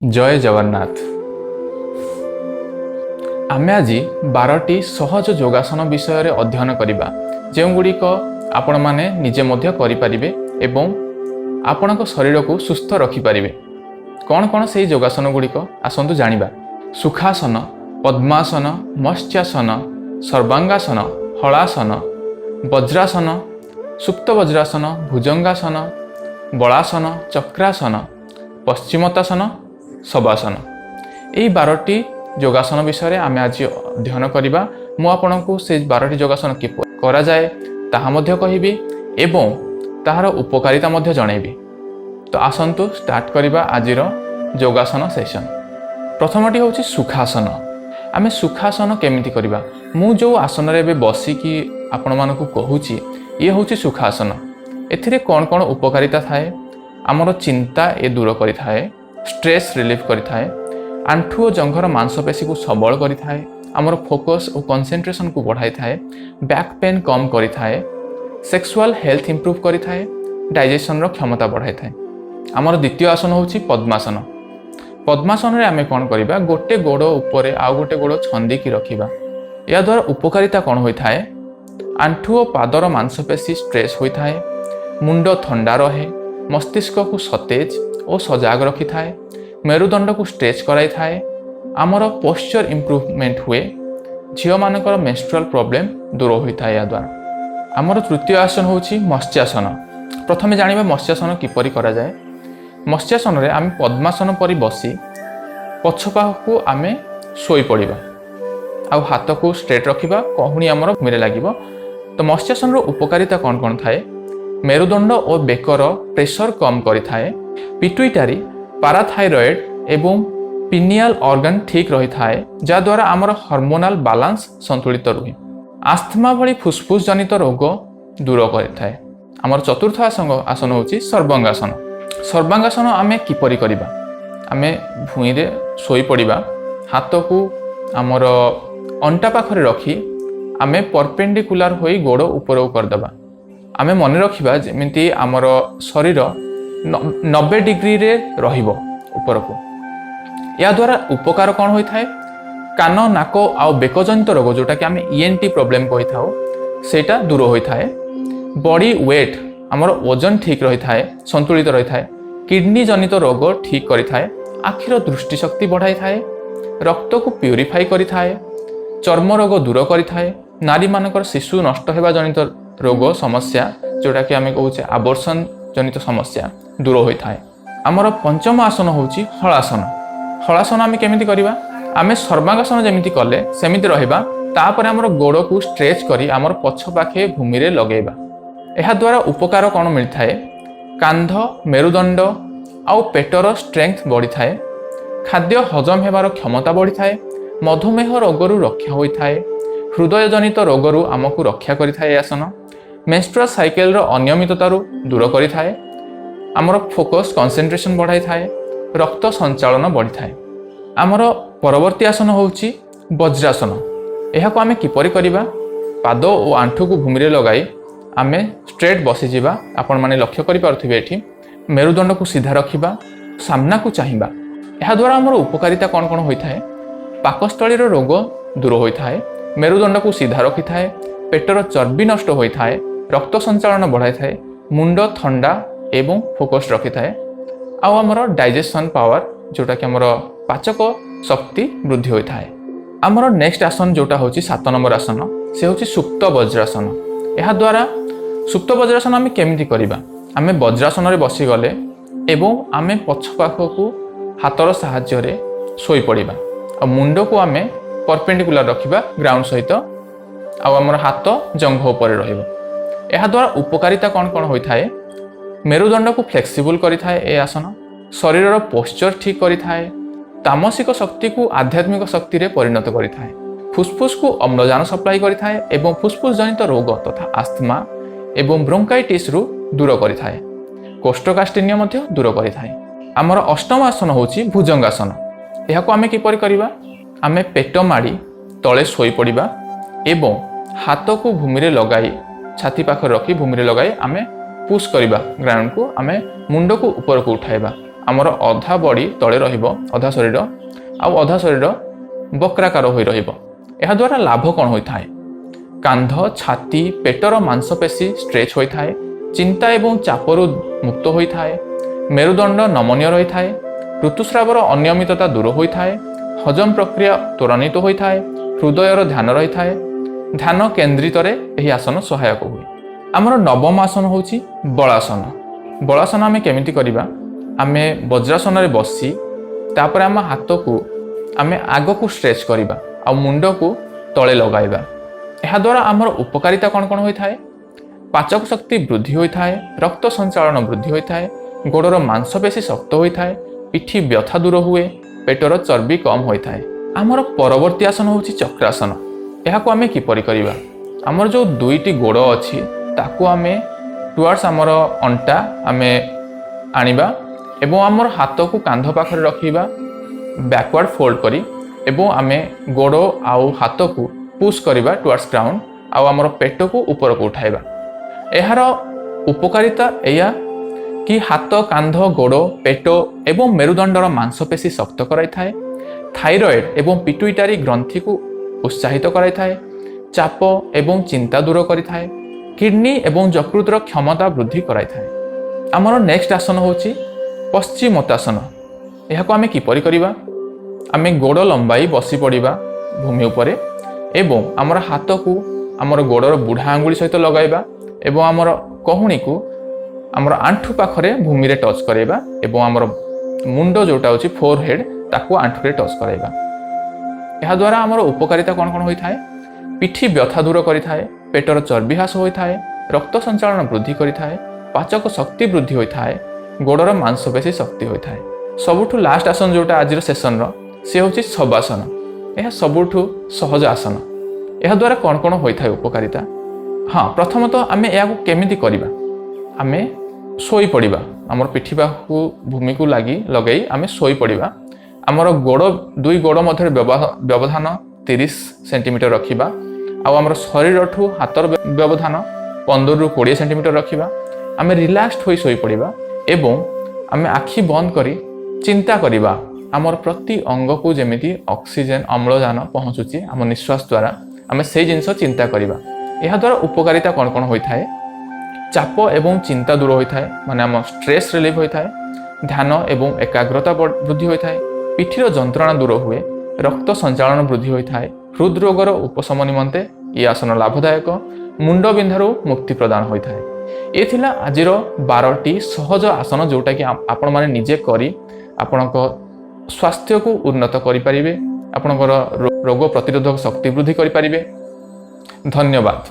जय जगन्नाथ। आमे आज 12टी सहज योगासन विषय रे अध्ययन करिबा जेउ गुड़िक आपण माने निजे मध्य करि परिबे एवं आपणक शरीर को सुस्थ रखि परिबे। कौन कौन से योगासन गुड़िक आसंतु जानिबा। सुखासन, पद्मासन, मत्स्यासन, सर्वांगासन, हलासन, वज्रासन, सुप्त वज्रासन, भुजंगासन, बलासन, चक्रासन, पश्चिमोत्तासन, शवासन। यही 12टी योगासन विषय आमे आज अध्ययन करिबा। मु आपनकु से 12टी योगासन किपरि करा जाए ताहा मध्य कहिबी एवं ताहार उपकारिता मध्य जणैबी। तो आसंतु स्टार्ट करिबा आजिर योगासन सेशन। प्रथमटी होछि सुखासन। आमे सुखासन केमिति करिबा। मु जो आसन रे बसिकी आपण मानकु कहूची ये होछि सुखासन। एथिरे कोन कोन उपकारिता थाए। आमर चिंता ए दूर करि थाए, स्ट्रेस रिलीफ करि थाए, आंठु और जंघर मांसपेशी को सबल करि थाए, आमर फोकस और कंसंट्रेशन को बढ़ाई थाए, बैक पेन कम करि थाए, सेक्सुअल हेल्थ इंप्रूव करि थाए, डाइजेशन रो क्षमता बढ़ाई थाए। आमर द्वितीय आसन होछि पद्मासन। पद्मासन रे आमे कोन करिबा, गोटे गोड़ ऊपर आ गोटे गोड़ छंदी की रखिबा। या द्वारा उपकारिता कोन होई थाए, आंठु और पादर मांसपेशी स्ट्रेस होई थाए, मुंड ठंडा रहे, मस्तिष्क को सतेज और सजाग रखि थाए, मेरुदंड को स्ट्रेच कराई थाए, आमर पोस्चर इंप्रूवमेंट हुए, झियो मानकर मेंस्ट्रुअल प्रॉब्लम दूर होई थाए। या द्वारा आमर तृतीय आसन होछि मत्स्यासन। प्रथमे जानिबा मत्स्यासन किपरि करा जाए। मत्स्यासन रे आमे पद्मासन परि बसी पछपाखु आमे सोई पड़िबा आ हाथ को स्ट्रेट रखिबा, कहूणी आमर भूमिरे लागिबो। तो मत्स्यासन रो उपकारिता कोन कोन थाए। मेरुदंड और बेकर प्रेशर कम करि थाए, पिट्यूटरी, पाराथायरॉयड एवं पिनियल ऑर्गन ठीक रही थाए, जा द्वारा आमर हार्मोनल बैलेंस संतुलित रुहे। आस्थमा भली फुसफुस जनित रोग दूर करि थाए। आमर चतुर्थ आसन होछि सर्वांगासन। सर्वांगासन आमे किपरि करिबा। आमे भूइरे सोई पड़िबा, हाथ को आमर अंटा पाखरे रखी आमे परपेंडिकुलर होई गोड़ ऊपर करदबा। आमे मन रखिबा जेमिति आमर शरीर 90 डिग्री रे रहिबो ऊपर को। या द्वारा उपकार कौन होई थाए, कान नाक आ बेक जनित रोग जोटा कि आमे ईएनटी प्रॉब्लम कहि थाओ सेटा दूर होई थाए। बॉडी वेट आमर वजन ठीक रही थाए, संतुलित रही थाए, किडनी जनित रोग ठीक करि थाए, आखिर दृष्टि शक्ति बढ़ाई थाए, रक्त को प्यूरिफाई करि थाए, चर्म रोग दूर करि थाए, नारी मानकर शिशु नष्ट हेबा जनित रोग समस्या जोटा कि आमे कहूचे आबर्षण जनित समस्या दूर होई थाए। आमर पंचम आसन होछि हलासन। हलासन आमे केमिति करिबा। आमे सर्वांगासन जेमिति कले सेमिति रहिबा, तापर आमर गोड़ को स्ट्रेच करी आमर पछ पाखे भूमि रे लगेबा। एहा द्वारा उपकार कोन मिलि थाए, कांध, मेरुदंड आउ पेटर स्ट्रेंथ बढ़ी थाए, खाद्य हजम हेबार क्षमता बढ़ी थाए, मधुमेह रोगरु रक्षा होई थाए, हृदय जनित रोगरु आमको रक्षा करि थाए। आसन मेंस्ट्रुअल साइकेल रो अनियमिततारु दूर करि थाए, आमर फोकस कंसंट्रेशन बढ़ाई थाए, रक्त संचालन बढ़ी थाए। आमर परवर्ती आसन होछि वज्रासन। एहाको आमे किपरि करिबा। पाद और आंठू को भूमि रे लगाई आमे स्ट्रेट बसी जिबा। आपण माने लक्ष्य करि पारथिबे एठी मेरुदंड को सीधा रखिबा, सामना को चाहिबा। एहा द्वारा आमर उपकारिता कोन कोन होई थाए। पाकस्थली रो रोग दूर होई थाए, मेरुदंड को सीधा रखि थाए, पेटर चर्बी नष्ट होई थाए, रक्त संचालन बढ़ाई थाए, मुंड ठंडा एवं फोकस रखि थाए, आ हमर डाइजेशन पावर जोटा कि हमर पाचक शक्ति वृद्धि होई थाए। हमर नेक्स्ट आसन जोटा होछि 7 नंबर आसन, से होछि सुप्त वज्रासन। एहा द्वारा सुप्त वज्रासन आमे केमिति करिबा। आमे वज्रासन रे बसी गले एवं आमे पछ पाखकु हाथर सहाय्य रे सोई पड़िबा आ मुंड को आमे परपेंडिकुलर रखिबा ग्राउंड सहित, आ हमर हाथ जंघ ऊपर रहिबो। एहा द्वारा उपकारिता कोन कोन होई थाए। मेरुदंड को फ्लेक्सिबल करि थाए ए आसन, शरीर पोस्चर ठीक करि थाए, तामसिक शक्ति को आध्यात्मिक शक्ति रे परिणत करि थाए, फुसफुस को अम्लजान सप्लाई करि थाए एवं फुसफुस जनित रोग तथा आस्थमा एवं ब्रोंकाइटिस रु दूर करि थाए, कोष्ठकाठिन्य मध्य दूर करि थाए। हमर अष्टम आसन होछि भुजंगासन। एहाको आमे किपरि करिबा। आमे पेट माडी तळे सोई पड़िबा एवं हाथ को भूमि रे लगाई, छाती पाखरे रखी भूमि रे लगाई आमे पुश करिबा ग्राउंड को, आमे मुंड को ऊपर को उठाइबा आमर अधा बॉडी तले रहिबो, अधा शरीर आउ अधा शरीर बक्राकार होई रहिबो। एहा द्वारा लाभ कौन होता है? कांध, छाती, पेटर मांसपेशी स्ट्रेच होता है, चिंता एवं चापरू मुक्त होता है, मेरुदंड नमनीय रही है, ऋतुस्रावर अनियमितता दूर होता है, हजम प्रक्रिया त्वरान्वित होता है, हृदयर ध्यान रही है, ध्यान केन्द्रित यह आसन सहायक हुए। आमर नवम आसन होची बलासन। बलासन आमे केमिति करिबा? आमे वज्रासन रे बसी तापर आम हाथ को आमे आग को स्ट्रेच करिबा आ मुंड को तले लगाइबा। एहा द्वारा आमर उपकारिता कौन कौन होता है? पाचक शक्ति वृद्धि होता है, रक्त संचालन वृद्धि होता है, गोड़र मांसपेशी शक्त होता है, पिठी व्यथा दूर हुए, पेटर चर्बी कम होता है। आमर परवर्ती आसन होची चक्रासन। एहा को आमे किपरि करिबा? आमर जो दुईटी गोड़ अछि ताकू आमे टुवर्ड्स आमर अंटा आमे आनिबा एवं आमर हाथ को कांध पाखरे रखिबा बैकवर्ड फोल्ड करी एवं आमे गोड़ आउ हाथ को पुश करिबा टुवर्ड्स ग्राउंड आउ आमर पेट को ऊपर को उठाइबा। एहार उपकारिता एया कि हाथ, कांध, गोड़, पेट एवं मेरुदंडर मांसपेशी शक्त कराई थाए, थाइरॉइड एवं पिट्यूटरी ग्रंथि को उत्साहित कराई थाए, चाप एवं चिंता दूर करि थाए, किडनी एवं यकृतर क्षमता वृद्धि कराई थाए। आमर नेक्स्ट आसन होची पश्चिमोत्तासन। एहा को आमे किपरि करिबा? आमे गोड़ लंबाई बसी पड़िबा भूमि उपरे एवं आमर हाथ को आमर गोड़र बुढ़ा आंगुली सहित लगाइबा एवं आमर कहुणी को आमर आंठु पाखरे भूमि रे टच कराइबा एवं आमर मुंड जोटा होची फोरहेड ताकू आंठु रे टच कराइबा। एहा द्वारा आमर उपकारिता कौन कौन होता है? पिठी व्यथा दूर करिथाए, पेटर चर्बी ह्रास होता है, रक्त संचालन वृद्धि करता है, पाचक शक्ति वृद्धि होता है, गोड़र मांसपेशी शक्ति होता है। सबुठु लास्ट आसन जोटा आज सेसन सी हूँ शवासन। यह सबुठु सहज आसन। यह द्वारा कौन कौन होता है उपकारिता? हाँ, प्रथमतः आम या केमिति करिबा? आमे शोई पड़िबा, आमर पिठी बाहु भूमि को लगे आमे शोई पड़िबा। आमर गोड़ दुई गोड़ मध्य व्यवधान 30 सेंटीमीटर रखिबा आउ आमर शरीर ठू हाथर व्यवधान 15 ରୁ 20 सेंटीमीटर रखिबा। आमे रिलैक्स्ड होई शोई पड़िबा एवं आमे आखि बंद करी चिंता करिबा आमर प्रति अंग को जेमिति ऑक्सीजन अम्लजान पहुँचुची आम निश्वास द्वारा आमे से जिनस चिंता करिबा। यह द्वारा उपकारिता कौन कौन होता है? चाप एवं चिंता दूर होता है, माने आम स्ट्रेस रिलीफ होता है, ध्यान एवं एकाग्रता वृद्धि होता है, पिठीर जंत्रणा दूर हुए, रक्त संचालन वृद्धि होता है, हृदरोगर उपशम निमंते ये आसन लाभदायक, मुंड बिंधारू मुक्ति प्रदान होता है। ये थिला आजिर 12टी सहज आसन जोटा कि आपण माने निजे करी आपणक स्वास्थ्य को उन्नत करि परिबे, आपणकर रोग प्रतिरोधक शक्ति वृद्धि करि परिबे। धन्यवाद।